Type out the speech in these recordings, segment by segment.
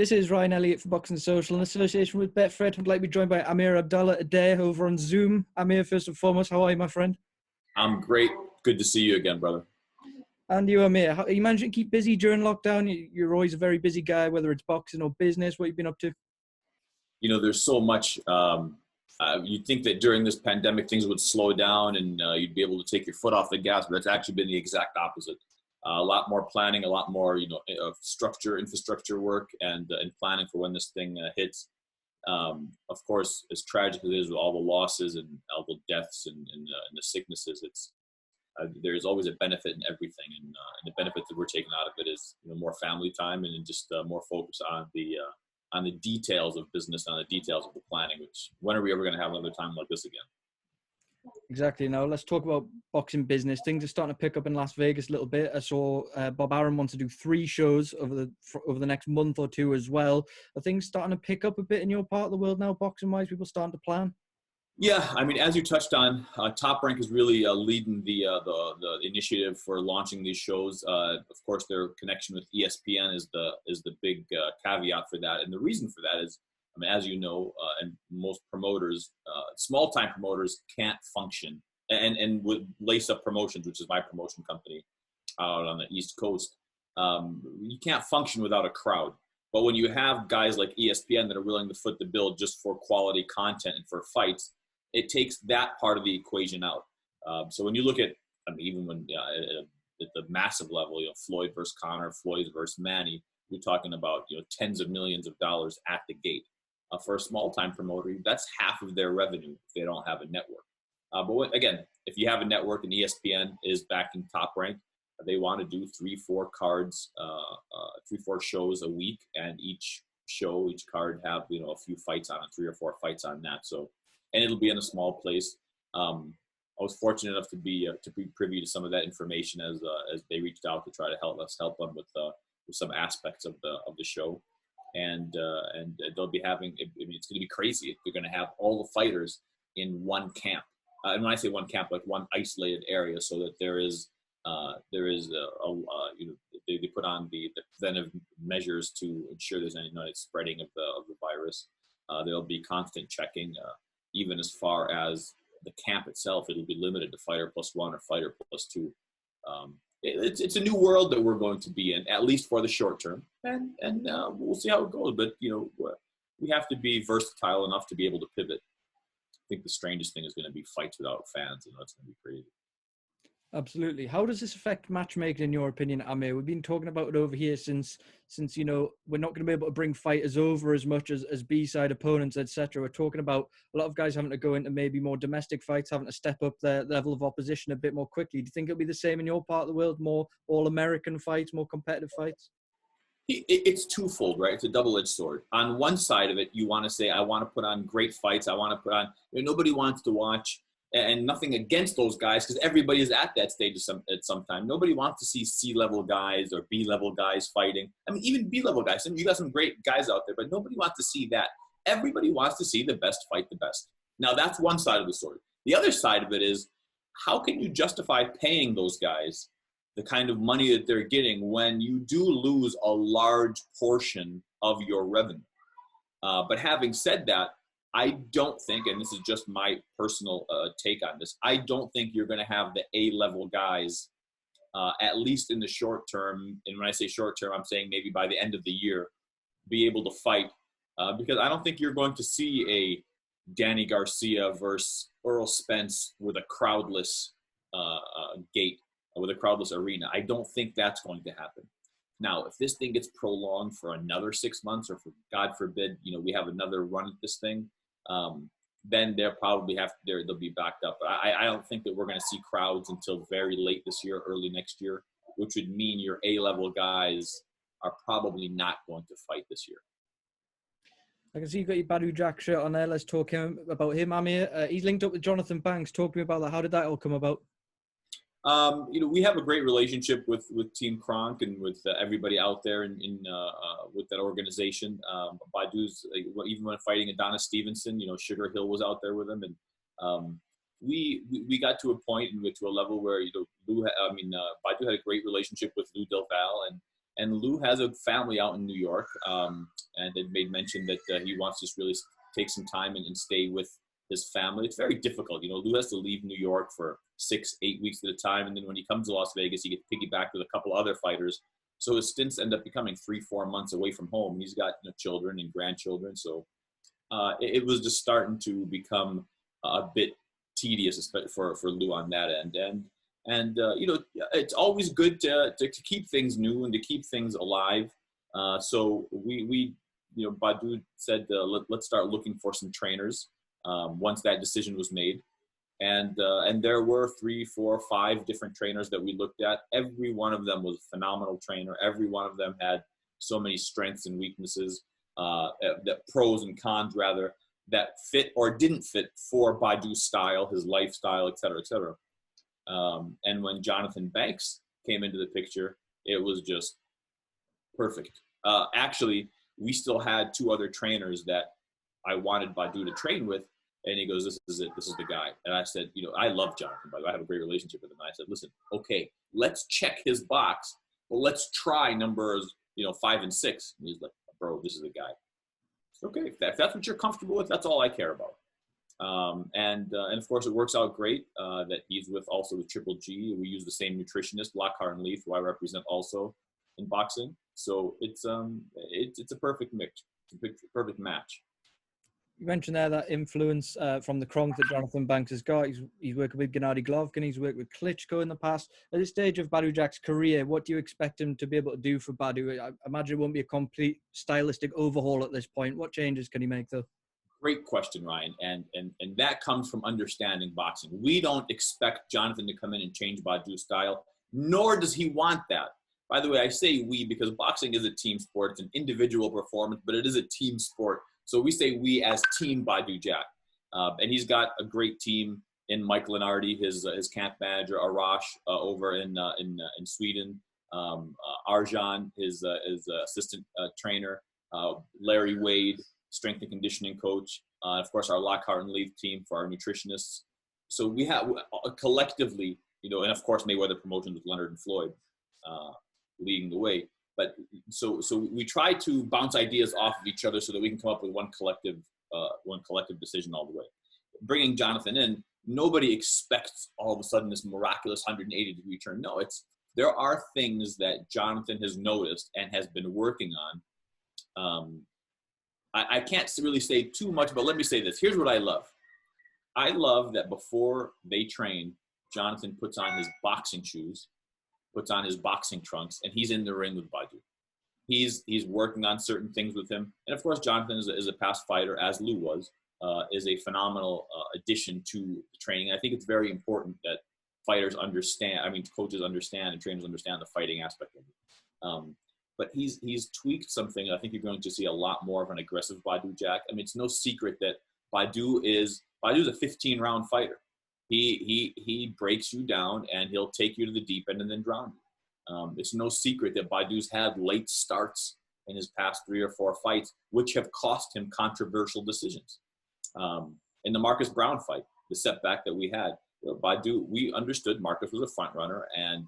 This is Ryan Elliott for Boxing Social in association with Betfred. I'd like to be joined by Amer Abdallah today over on Zoom. Amer, first and foremost, how are you, my friend? I'm great. Good to see you again, brother. And you, Amer, are you managing to keep busy during lockdown? You're always a very busy guy, whether it's boxing or business. What have you been up to? You know, there's so much. You'd think that during this pandemic things would slow down and you'd be able to take your foot off the gas, but that's actually been the exact opposite. A lot more planning, a lot more, infrastructure work, and planning for when this thing hits. Of course, as tragic as it is with all the losses and all the deaths and the sicknesses, there's always a benefit in everything, and the benefit that we're taking out of it is more family time and just more focus on the details of business, on the details of the planning. Which when are we ever going to have another time like this again? Exactly. Now let's talk about boxing business. Things are starting to pick up in Las Vegas a little bit. I saw Bob Arum wants to do 3 shows over the next month or 2 as well. Are things starting to pick up a bit in your part of the world now, boxing-wise? People starting to plan? Yeah, I mean, as you touched on, Top Rank is really leading the initiative for launching these shows. Of course, their connection with ESPN is the big caveat for that, and the reason for that is, I mean, as you know, and most promoters, small-time promoters can't function, and with Lace Up Promotions, which is my promotion company out on the East Coast, you can't function without a crowd. But when you have guys like ESPN that are willing to foot the bill just for quality content and for fights, it takes that part of the equation out. So when you look at, I mean, even when at the massive level, Floyd versus Conor, Floyd versus Manny, you're talking about tens of millions of dollars at the gate. For a small-time promoter, that's half of their revenue if they don't have a network. But again, if you have a network and ESPN is backing Top Rank, they want to do 3-4 cards, 3-4 shows a week, and each card have a few fights on it, 3 or 4 fights on that. So, and it'll be in a small place. I was fortunate enough to be privy to some of that information as they reached out to try to help them with some aspects of the show. And they'll be having, I mean, it's going to be crazy. They're going to have all the fighters in one camp. And when I say one camp, like one isolated area, so that they put on the preventive measures to ensure there's any spreading of the virus. There'll be constant checking, even as far as the camp itself. It'll be limited to fighter +1 or fighter +2. It's a new world that we're going to be in, at least for the short term, and we'll see how it goes. But we have to be versatile enough to be able to pivot. I think the strangest thing is going to be fights without fans. It's going to be crazy. Absolutely. How does this affect matchmaking, in your opinion, Amer? We've been talking about it over here since we're not going to be able to bring fighters over as much as B-side opponents, etc. We're talking about a lot of guys having to go into maybe more domestic fights, having to step up their level of opposition a bit more quickly. Do you think it'll be the same in your part of the world? More all-American fights, more competitive fights? It's twofold, right? It's a double-edged sword. On one side of it, you want to say, I want to put on great fights. I want to put on, nobody wants to watch. And nothing against those guys, because everybody is at that stage at some time. Nobody wants to see C-level guys or B-level guys fighting. I mean, even B-level guys. You got some great guys out there, but nobody wants to see that. Everybody wants to see the best fight the best. Now, that's one side of the story. The other side of it is, how can you justify paying those guys the kind of money that they're getting when you do lose a large portion of your revenue? But having said that, I don't think, and this is just my personal take on this, I don't think you're going to have the A-level guys, at least in the short term. And when I say short term, I'm saying maybe by the end of the year, be able to fight. Because I don't think you're going to see a Danny Garcia versus Earl Spence with a crowdless gate, with a crowdless arena. I don't think that's going to happen. Now, if this thing gets prolonged for another 6 months, or for God forbid, we have another run at this thing, then they'll be backed up. But I don't think that we're going to see crowds until very late this year, early next year, which would mean your A-level guys are probably not going to fight this year. I can see you've got your Badou Jack shirt on there. Let's talk about him, Amer. He's linked up with Jonathan Banks. Talk to me about that. How did that all come about? We have a great relationship with Team Kronk and with everybody out there with that organization. Badou's, even when fighting Adonis Stevenson, Sugar Hill was out there with him, and we got to a point and to a level where Badou had a great relationship with Lou Del Val, and And Lou has a family out in New York, and they made mention that he wants to just really take some time and stay with his family. It's very difficult. Lou has to leave New York for 6-8 weeks at a time, and then when he comes to Las Vegas, he gets piggybacked with a couple other fighters. So his stints end up becoming 3-4 months away from home. He's got children and grandchildren, so it was just starting to become a bit tedious for Lou on that end. And it's always good to keep things new and to keep things alive. So we Badou said let's start looking for some trainers once that decision was made. And there were 3, 4, 5 different trainers that we looked at. Every one of them was a phenomenal trainer. Every one of them had so many strengths and weaknesses, that pros and cons rather, that fit or didn't fit for Badou's style, his lifestyle, et cetera, et cetera. And when Jonathan Banks came into the picture, it was just perfect. Actually, we still had 2 other trainers that I wanted Badou to train with. And he goes, this is it. This is the guy. And I said, I love Jonathan, by the way. I have a great relationship with him. And I said, listen, okay, let's check his box, but let's try numbers, 5 and 6. And he's like, bro, this is the guy. Okay, if that's what you're comfortable with, that's all I care about. And of course, it works out great that he's with Triple G. We use the same nutritionist, Lockhart and Leith, who I represent also in boxing. So it's a perfect mix. It's a perfect match. You mentioned there that influence from the Kronk that Jonathan Banks has got. He's working with Gennady Golovkin. He's worked with Klitschko in the past. At this stage of Badou Jack's career, what do you expect him to be able to do for Badou? I imagine it won't be a complete stylistic overhaul at this point. What changes can he make, though? Great question, Ryan. And that comes from understanding boxing. We don't expect Jonathan to come in and change Badou's style, nor does he want that. By the way, I say we because boxing is a team sport. It's an individual performance, but it is a team sport. So we say we as Team Badou Jack. And he's got a great team in Mike Lenardi, his camp manager, Arash over in Sweden, Arjan, his assistant trainer, Larry Wade, strength and conditioning coach, of course our Lockhart and Leith team for our nutritionists. So we have collectively, and of course Mayweather Promotions with Leonard and Floyd leading the way. But so we try to bounce ideas off of each other so that we can come up with one collective decision all the way. Bringing Jonathan in, nobody expects all of a sudden this miraculous 180-degree turn. No, there are things that Jonathan has noticed and has been working on. I can't really say too much, but let me say this. Here's what I love. I love that before they train, Jonathan puts on his boxing shoes, puts on his boxing trunks, and he's in the ring with Badou. He's working on certain things with him. And of course, Jonathan is a past fighter, as Lou was, is a phenomenal addition to the training. I think it's very important that fighters understand, coaches understand and trainers understand the fighting aspect of it. But he's tweaked something. I think you're going to see a lot more of an aggressive Badou Jack. It's no secret that Badou is a 15-round fighter. He breaks you down and he'll take you to the deep end and then drown you. It's no secret that Badou's had late starts in his past 3 or 4 fights, which have cost him controversial decisions. In the Marcus Brown fight, the setback that we had, Badou, we understood Marcus was a front runner, and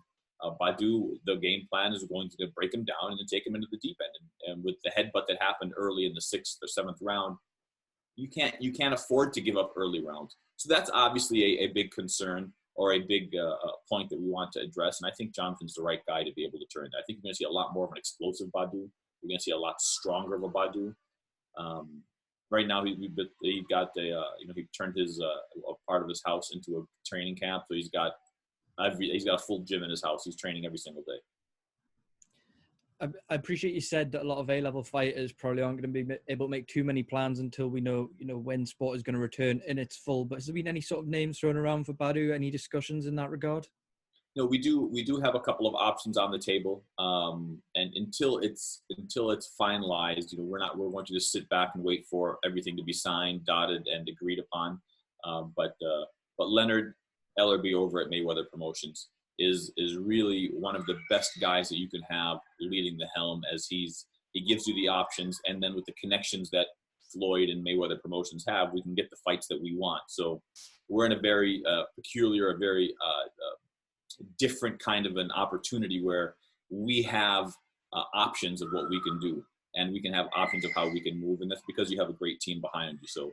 Badou, the game plan is going to break him down and then take him into the deep end. And with the headbutt that happened early in the 6th or 7th round, you can't afford to give up early rounds. So that's obviously a big concern or a big point that we want to address. And I think Jonathan's the right guy to be able to turn that. I think you're going to see a lot more of an explosive Badou. You're going to see a lot stronger of a Badou. Right now, he turned his a part of his house into a training camp. So he's got a full gym in his house. He's training every single day. I appreciate you said that a lot of A-level fighters probably aren't going to be able to make too many plans until we know, when sport is going to return in its full. But has there been any sort of names thrown around for Badou? Any discussions in that regard? We do have a couple of options on the table, and until it's finalized, we're going to just sit back and wait for everything to be signed, dotted, and agreed upon. But Leonard Ellerby over at Mayweather Promotions is really one of the best guys that you can have leading the helm, as he gives you the options, and then with the connections that Floyd and Mayweather Promotions have, we can get the fights that we want. So we're in a very peculiar, a very different kind of an opportunity where we have options of what we can do, and we can have options of how we can move, and that's because you have a great team behind you. So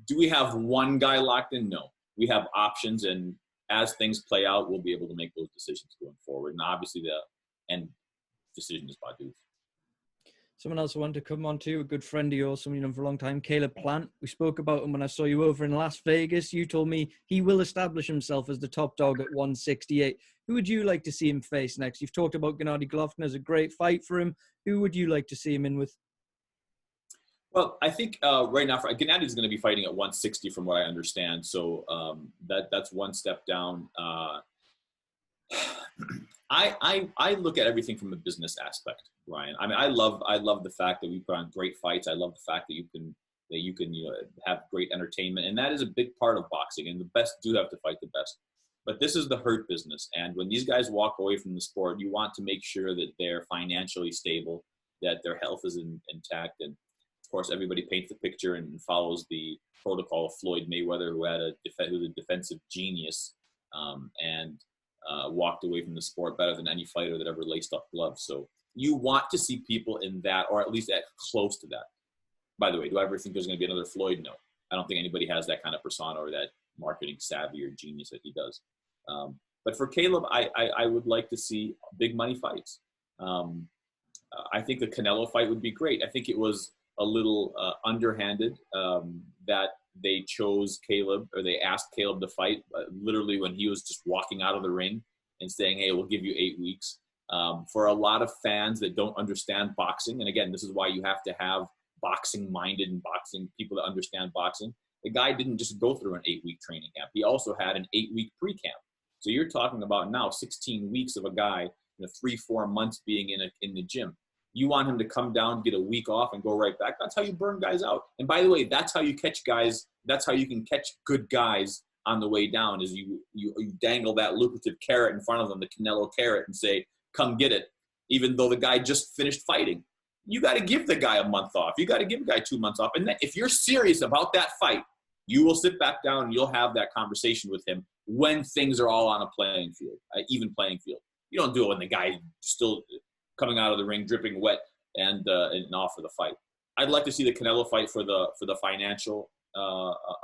do we have one guy locked in? No. We have options, and as things play out, we'll be able to make those decisions going forward. And obviously the end decision is Badou. Someone else I wanted to come on to, a good friend of yours, someone you know for a long time, Caleb Plant. We spoke about him when I saw you over in Las Vegas. You told me he will establish himself as the top dog at 168. Who would you like to see him face next? You've talked about Gennady Golovkin as a great fight for him. Who would you like to see him in with? Well, I think right now, Gennady is going to be fighting at 160 from what I understand. So that's one step down. I look at everything from a business aspect, Ryan. I mean, I love the fact that we put on great fights. I love the fact that you can have great entertainment, and that is a big part of boxing. And the best do have to fight the best. But this is the hurt business, and when these guys walk away from the sport, you want to make sure that they're financially stable, that their health is intact, and of course, everybody paints the picture and follows the protocol of Floyd Mayweather, who was a defensive genius, and walked away from the sport better than any fighter that ever laced up gloves. So you want to see people in that, or at least at close to that. By the way, do I ever think there's going to be another Floyd? No. I don't think anybody has that kind of persona or that marketing savvy or genius that he does. But for Caleb, I would like to see big money fights. I think the Canelo fight would be great. I think it was a little underhanded that they chose Caleb, or they asked Caleb to fight literally when he was just walking out of the ring and saying, hey, we'll give you 8 weeks. For a lot of fans that don't understand boxing, and again, this is why you have to have boxing-minded and boxing people that understand boxing. The guy didn't just go through an 8-week training camp. He also had an 8-week pre-camp. So you're talking about now 16 weeks of a guy, 3-4 months being in the gym. You want him to come down, get a week off, and go right back. That's how you burn guys out. And by the way, that's how you catch guys. That's how you can catch good guys on the way down, is you dangle that lucrative carrot in front of them, the Canelo carrot, and say, come get it, even though the guy just finished fighting. You got to give the guy a month off. You got to give the guy 2 months off. And then if you're serious about that fight, you will sit back down and you'll have that conversation with him when things are all on a playing field, even playing field. You don't do it when the guy's still coming out of the ring dripping wet and off for the fight. I'd like to see the Canelo fight for the financial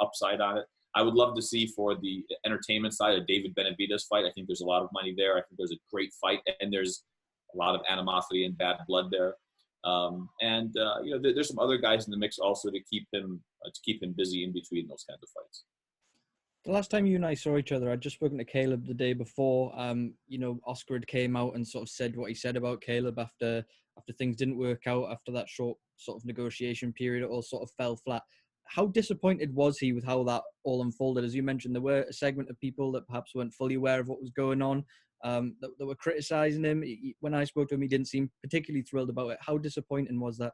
upside on it. I would love to see for the entertainment side a David Benavidez fight. I think there's a lot of money there. I think there's a great fight, and there's a lot of animosity and bad blood there. There's some other guys in the mix also to keep him busy in between those kinds of fights. The last time you and I saw each other, I'd just spoken to Caleb the day before. Oscar had came out and sort of said what he said about Caleb after things didn't work out, after that short sort of negotiation period, it all sort of fell flat. How disappointed was he with how that all unfolded? As you mentioned, there were a segment of people that perhaps weren't fully aware of what was going on, that were criticizing him. When I spoke to him, he didn't seem particularly thrilled about it. How disappointing was that?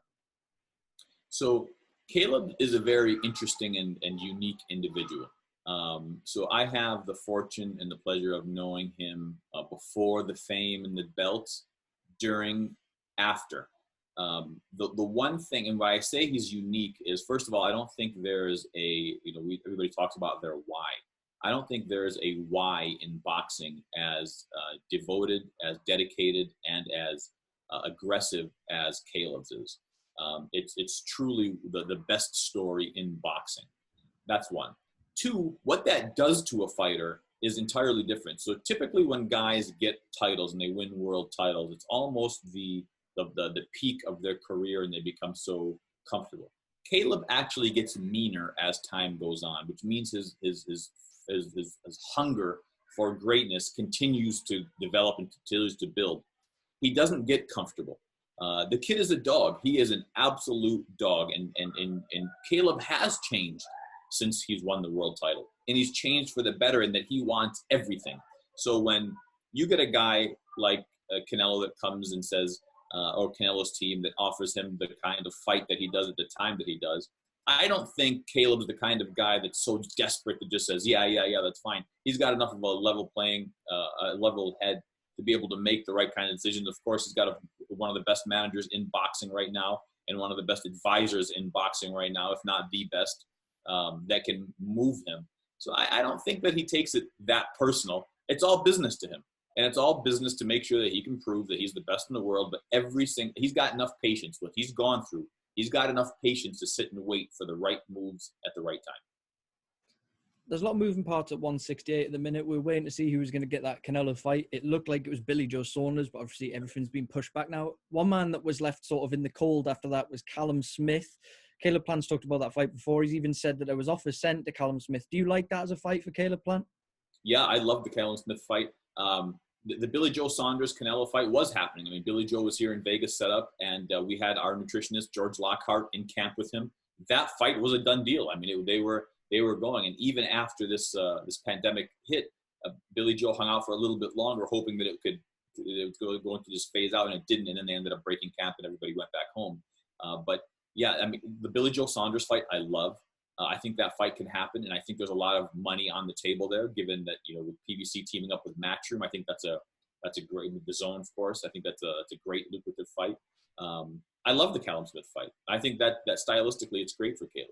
So Caleb is a very interesting and unique individual. So I have the fortune and the pleasure of knowing him before the fame and the belts, during, after. The one thing, and why I say he's unique is, first of all, I don't think there's everybody talks about their why. I don't think there's a why in boxing as devoted, as dedicated, and as aggressive as Caleb's is. It's truly the best story in boxing. That's one. Two, what that does to a fighter is entirely different. So typically when guys get titles and they win world titles, it's almost the peak of their career and they become so comfortable. Caleb actually gets meaner as time goes on, which means his hunger for greatness continues to develop and continues to build. He doesn't get comfortable. The kid is a dog. He is an absolute dog. And Caleb has changed since he's won the world title. And he's changed for the better in that he wants everything. So when you get a guy like Canelo that comes and says, or Canelo's team that offers him the kind of fight that he does at the time that he does, I don't think Caleb's the kind of guy that's so desperate that just says, yeah, that's fine. He's got enough of a level head to be able to make the right kind of decisions. Of course, he's got one of the best managers in boxing right now and one of the best advisors in boxing right now, if not the best, that can move him. So I don't think that he takes it that personal. It's all business to him. And it's all business to make sure that he can prove that he's the best in the world. But he's got enough patience. What he's gone through, he's got enough patience to sit and wait for the right moves at the right time. There's a lot of moving parts at 168 at the minute. We're waiting to see who was going to get that Canelo fight. It looked like it was Billy Joe Saunders, but obviously everything's been pushed back now. One man that was left sort of in the cold after that was Callum Smith. Caleb Plant's talked about that fight before. He's even said that there was offers sent to Callum Smith. Do you like that as a fight for Caleb Plant? Yeah, I love the Callum Smith fight. The Billy Joe Saunders Canelo fight was happening. I mean, Billy Joe was here in Vegas set up, and we had our nutritionist George Lockhart in camp with him. That fight was a done deal. I mean, they were going, and even after this pandemic hit, Billy Joe hung out for a little bit longer, hoping that it would go into this phase out, and it didn't. And then they ended up breaking camp, and everybody went back home. But yeah, I mean, the Billy Joe Saunders fight, I love. I think that fight can happen, and I think there's a lot of money on the table there, given that, you know, with PBC teaming up with Matchroom, I think that's a great, with the Zone, of course. I think that's a great lucrative fight. I love the Callum Smith fight. I think that stylistically, it's great for Caleb.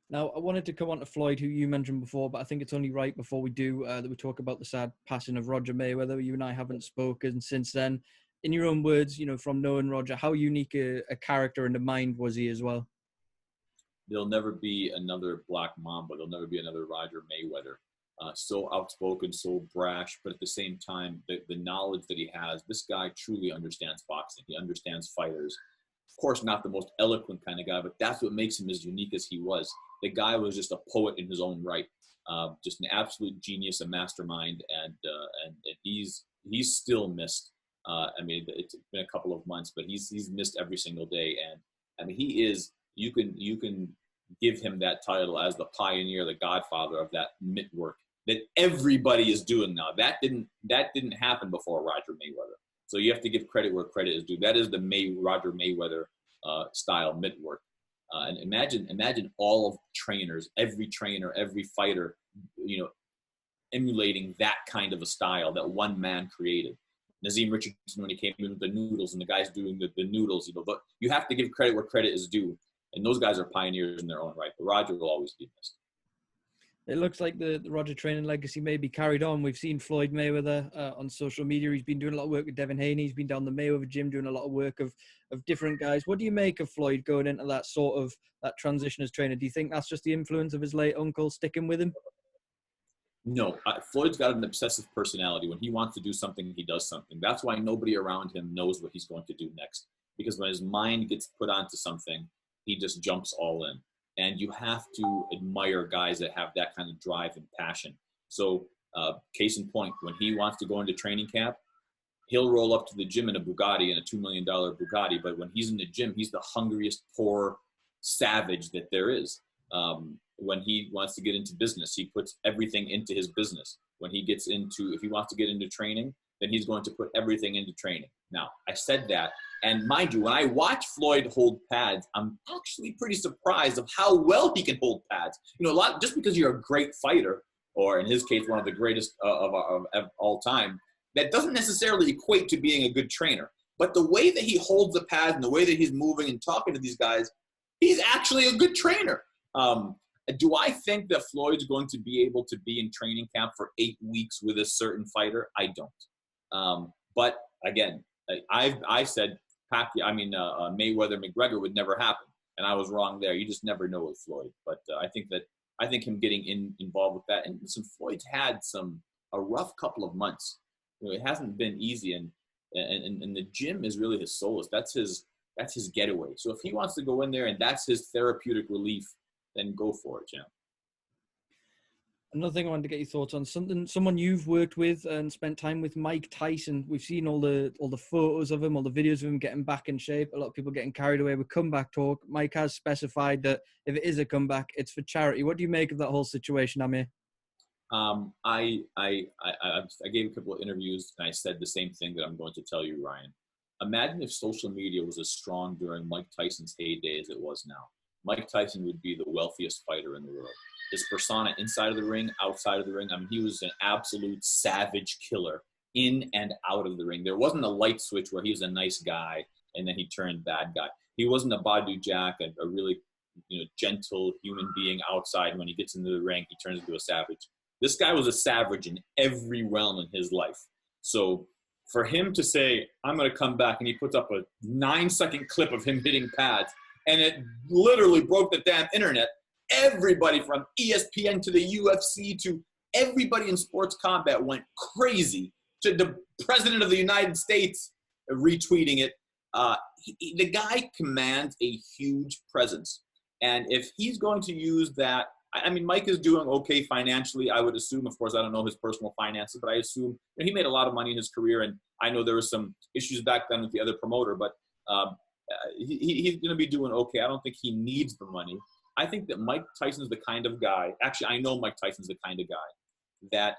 Now, I wanted to come on to Floyd, who you mentioned before, but I think it's only right before we do that we talk about the sad passing of Roger Mayweather. You and I haven't spoken since then. In your own words, you know, from knowing Roger, how unique a character and a mind was he as well? There'll never be another Black Mamba. There'll never be another Roger Mayweather. So outspoken, so brash, but at the same time, the knowledge that he has, this guy truly understands boxing. He understands fighters. Of course, not the most eloquent kind of guy, but that's what makes him as unique as he was. The guy was just a poet in his own right, just an absolute genius, a mastermind, and he's still missed. I mean, it's been a couple of months, but he's missed every single day. And I mean, he is. You can give him that title as the pioneer, the godfather of that mitt work that everybody is doing now. That didn't happen before Roger Mayweather. So you have to give credit where credit is due. That is the Roger Mayweather style mitt work. And imagine all of trainers, every trainer, every fighter, you know, emulating that kind of a style that one man created. Nazim Richardson, when he came in with the noodles, and the guys doing the noodles, you know, but you have to give credit where credit is due. And those guys are pioneers in their own right. But Roger will always be missed. It looks like the Roger training legacy may be carried on. We've seen Floyd Mayweather on social media. He's been doing a lot of work with Devin Haney. He's been down the Mayweather gym doing a lot of work of different guys. What do you make of Floyd going into that sort of that transition as trainer? Do you think that's just the influence of his late uncle sticking with him? No, Floyd's got an obsessive personality. When he wants to do something, he does something. That's why nobody around him knows what he's going to do next. Because when his mind gets put onto something, he just jumps all in. And you have to admire guys that have that kind of drive and passion. So case in point, when he wants to go into training camp, he'll roll up to the gym in a Bugatti, in a $2 million Bugatti. But when he's in the gym, he's the hungriest, poor savage that there is. When he wants to get into business, he puts everything into his business. When he gets into, if he wants to get into training, then he's going to put everything into training. Now, I said that, and mind you, when I watch Floyd hold pads, I'm actually pretty surprised of how well he can hold pads. You know, just because you're a great fighter, or in his case, one of the greatest of all time, that doesn't necessarily equate to being a good trainer. But the way that he holds the pads and the way that he's moving and talking to these guys, he's actually a good trainer. Do I think that Floyd's going to be able to be in training camp for 8 weeks with a certain fighter? I don't. But again, I said Mayweather McGregor would never happen, and I was wrong there. You just never know with Floyd. But I think him getting involved with that, and listen, Floyd's had a rough couple of months. You know, it hasn't been easy, and the gym is really his solace. That's his getaway. So if he wants to go in there and that's his therapeutic relief, then go for it, Jim. Another thing I wanted to get your thoughts on, someone you've worked with and spent time with, Mike Tyson. We've seen all the photos of him, all the videos of him getting back in shape. A lot of people getting carried away with comeback talk. Mike has specified that if it is a comeback, it's for charity. What do you make of that whole situation, Amer? I gave a couple of interviews and I said the same thing that I'm going to tell you, Ryan. Imagine if social media was as strong during Mike Tyson's heyday as it was now. Mike Tyson would be the wealthiest fighter in the world. His persona inside of the ring, outside of the ring, I mean, he was an absolute savage killer in and out of the ring. There wasn't a light switch where he was a nice guy and then he turned bad guy. He wasn't a Badou Jack, a really gentle human being outside. When he gets into the ring, he turns into a savage. This guy was a savage in every realm in his life. So for him to say, I'm going to come back, and he puts up a 9-second clip of him hitting pads, and it literally broke the damn internet. Everybody from ESPN to the UFC to everybody in sports combat went crazy, to the president of the United States retweeting it. The guy commands a huge presence. And if he's going to use that, I mean, Mike is doing okay financially, I would assume. Of course, I don't know his personal finances, but I assume he made a lot of money in his career. And I know there was some issues back then with the other promoter, but he's going to be doing okay. I don't think he needs the money. I think that Mike Tyson's the kind of guy, actually, I know Mike Tyson's the kind of guy that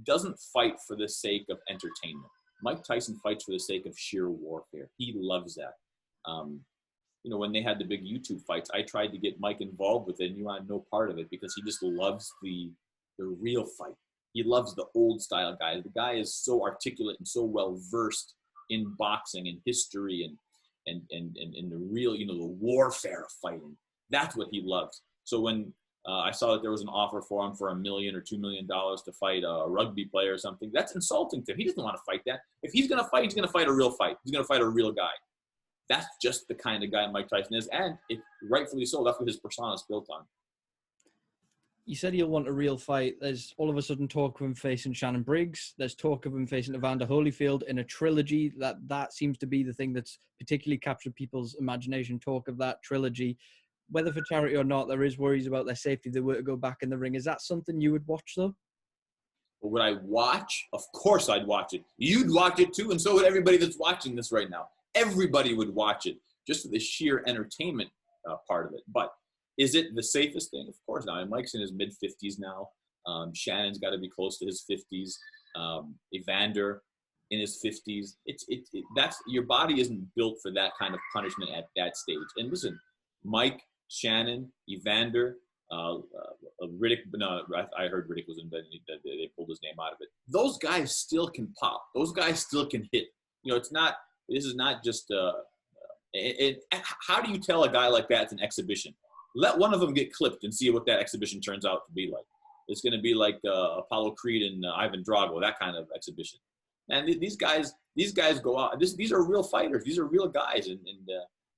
doesn't fight for the sake of entertainment. Mike Tyson fights for the sake of sheer warfare. He loves that. When they had the big YouTube fights, I tried to get Mike involved with it, and he wanted no part of it because he just loves the real fight. He loves the old style guy. The guy is so articulate and so well versed in boxing and history and the real, the warfare of fighting. That's what he loves. So when I saw that there was an offer for him for $1 million or $2 million to fight a rugby player or something, that's insulting to him. He doesn't want to fight that. If he's going to fight, he's going to fight a real fight. He's going to fight a real guy. That's just the kind of guy Mike Tyson is, and rightfully so. That's what his persona is built on. You said he'll want a real fight. There's all of a sudden talk of him facing Shannon Briggs. There's talk of him facing Evander Holyfield in a trilogy. That seems to be the thing that's particularly captured people's imagination, talk of that trilogy. Whether for charity or not, there is worries about their safety if they were to go back in the ring. Is that something you would watch, though? Well, would I watch? Of course I'd watch it. You'd watch it, too, and so would everybody that's watching this right now. Everybody would watch it just for the sheer entertainment part of it. But is it the safest thing? Of course not. And Mike's in his mid-50s now. Shannon's got to be close to his 50s. Evander in his 50s. That's your body isn't built for that kind of punishment at that stage. And listen, Mike, Shannon, Evander, Riddick. No, I heard Riddick was in bed. They pulled his name out of it. Those guys still can pop. Those guys still can hit. It's not. This is not just. How do you tell a guy like that it's an exhibition? Let one of them get clipped and see what that exhibition turns out to be like. It's going to be like Apollo Creed and Ivan Drago, that kind of exhibition. And these guys go out. These are real fighters. These are real guys,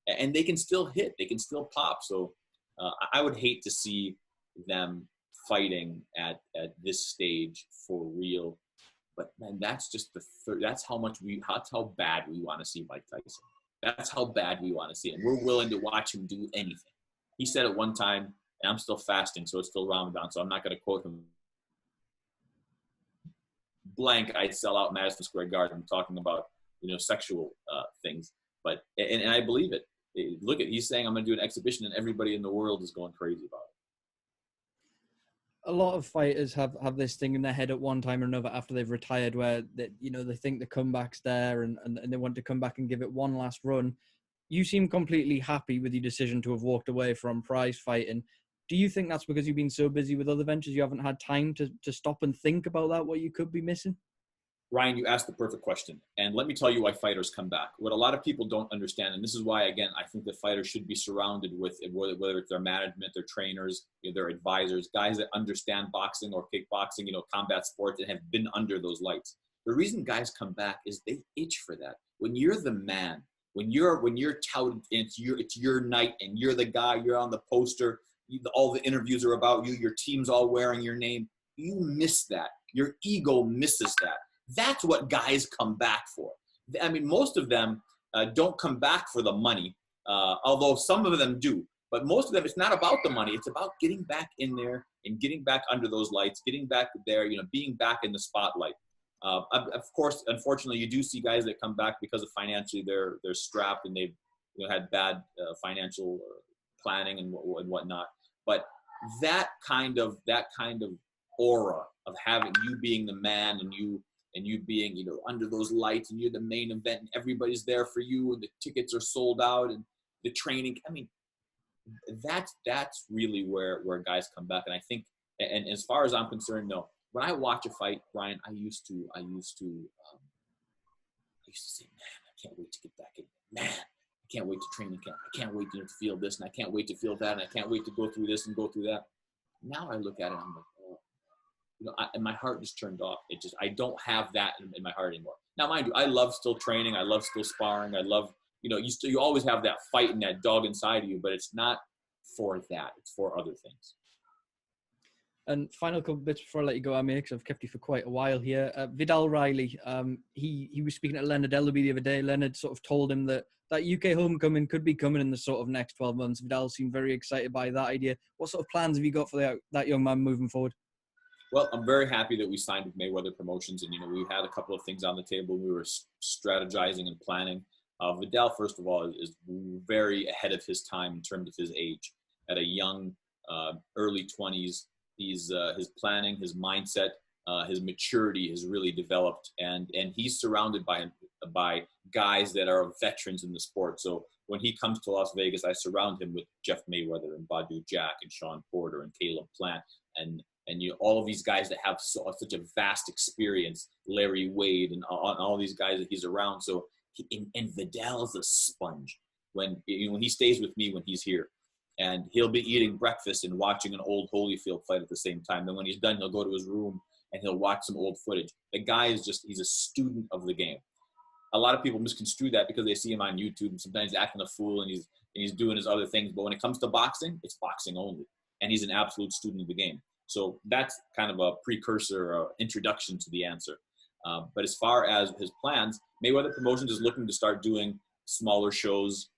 and they can still hit. They can still pop. So I would hate to see them fighting at this stage for real. But man, that's just that's how bad we want to see Mike Tyson. That's how bad we want to see him. We're willing to watch him do anything. He said at one time, and I'm still fasting, so it's still Ramadan, so I'm not going to quote him blank. I'd sell out Madison Square Garden talking about sexual things, but and I believe it. Look at he's saying I'm going to do an exhibition, and everybody in the world is going crazy about it. A lot of fighters have this thing in their head at one time or another after they've retired where they think the comeback's there and they want to come back and give it one last run. You seem completely happy with your decision to have walked away from prize fighting. Do you think that's because you've been so busy with other ventures you haven't had time to stop and think about that, what you could be missing? Ryan, you asked the perfect question. And let me tell you why fighters come back. What a lot of people don't understand, and this is why, again, I think that fighters should be surrounded with, whether it's their management, their trainers, their advisors, guys that understand boxing or kickboxing, combat sports, and have been under those lights. The reason guys come back is they itch for that. When you're the man, when you're touted, and it's your night, and you're the guy, you're on the poster, all the interviews are about you, your team's all wearing your name, you miss that. Your ego misses that. That's what guys come back for. I mean, most of them don't come back for the money, although some of them do. But most of them, it's not about the money. It's about getting back in there and getting back under those lights, getting back there, being back in the spotlight. Of course, unfortunately, you do see guys that come back because of financially they're strapped and they've had bad financial planning and whatnot. But that kind of aura of having you being the man and you being, under those lights and you're the main event and everybody's there for you and the tickets are sold out and the training. I mean, that's really where guys come back. And I think, and as far as I'm concerned, no, when I watch a fight, Brian, I used to say, man, I can't wait to get back in. Man, I can't wait to training camp. I can't wait to feel this and I can't wait to feel that and I can't wait to go through this and go through that. Now I look at it and I'm like, oh, and my heart just turned off. I don't have that in my heart anymore. Now, mind you, I love still training. I love still sparring. I love, you always have that fight and that dog inside of you, but it's not for that. It's for other things. And final couple bits before I let you go, Amer, because I've kept you for quite a while here. Viddal Riley, he was speaking to Leonard Ellaby the other day. Leonard sort of told him that UK homecoming could be coming in the sort of next 12 months. Viddal seemed very excited by that idea. What sort of plans have you got for that young man moving forward? Well, I'm very happy that we signed with Mayweather Promotions, and we had a couple of things on the table. We were strategizing and planning. Viddal, first of all, is very ahead of his time in terms of his age. At a young, early 20s, his planning, his mindset, his maturity has really developed, and he's surrounded by guys that are veterans in the sport. So when he comes to Las Vegas, I surround him with Jeff Mayweather and Badou Jack and Sean Porter and Caleb Plant and all of these guys that have such a vast experience, Larry Wade and all these guys that he's around. So and Viddal is a sponge when he stays with me when he's here. And he'll be eating breakfast and watching an old Holyfield fight at the same time. Then when he's done, he'll go to his room and he'll watch some old footage. The guy is he's a student of the game. A lot of people misconstrue that because they see him on YouTube and sometimes acting a fool and he's doing his other things. But when it comes to boxing, it's boxing only. And he's an absolute student of the game. So that's kind of a precursor or introduction to the answer. But as far as his plans, Mayweather Promotions is looking to start doing smaller shows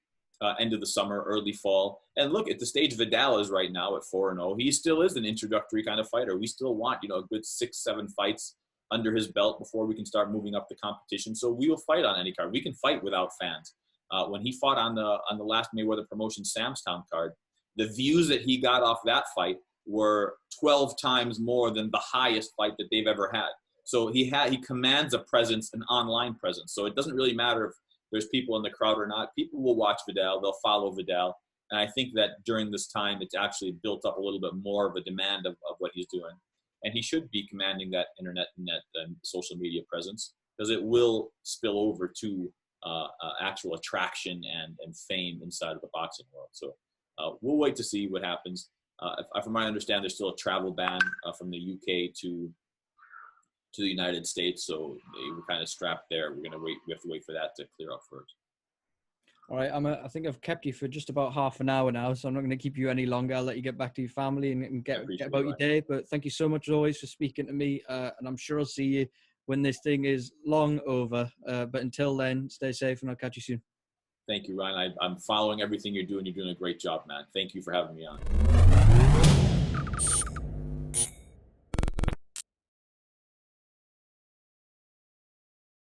end of the summer, early fall. And look, at the stage Viddal is right now at 4-0, he still is an introductory kind of fighter. We still want, a good 6-7 fights under his belt before we can start moving up the competition. So we will fight on any card. We can fight without fans. When he fought on the last Mayweather Promotions Samstown card, the views that he got off that fight were 12 times more than the highest fight that they've ever had. So he commands a presence, an online presence. So it doesn't really matter if there's people in the crowd or not. People will watch Viddal. They'll follow Viddal. And I think that during this time, it's actually built up a little bit more of a demand of what he's doing. And he should be commanding that internet and social media presence because it will spill over to actual attraction and fame inside of the boxing world. So we'll wait to see what happens. From what I understand, there's still a travel ban from the UK to the United States, so we're kind of strapped there. We have to wait for that to clear up first. All right, I think I've kept you for just about half an hour now, so I'm not going to keep you any longer. I'll let you get back to your family and get about your day. But thank you so much as always for speaking to me, and I'm sure I'll see you when this thing is long over. But until then, stay safe, and I'll catch you soon. Thank you, Ryan. I'm following everything you're doing. You're doing a great job, man. Thank you for having me on.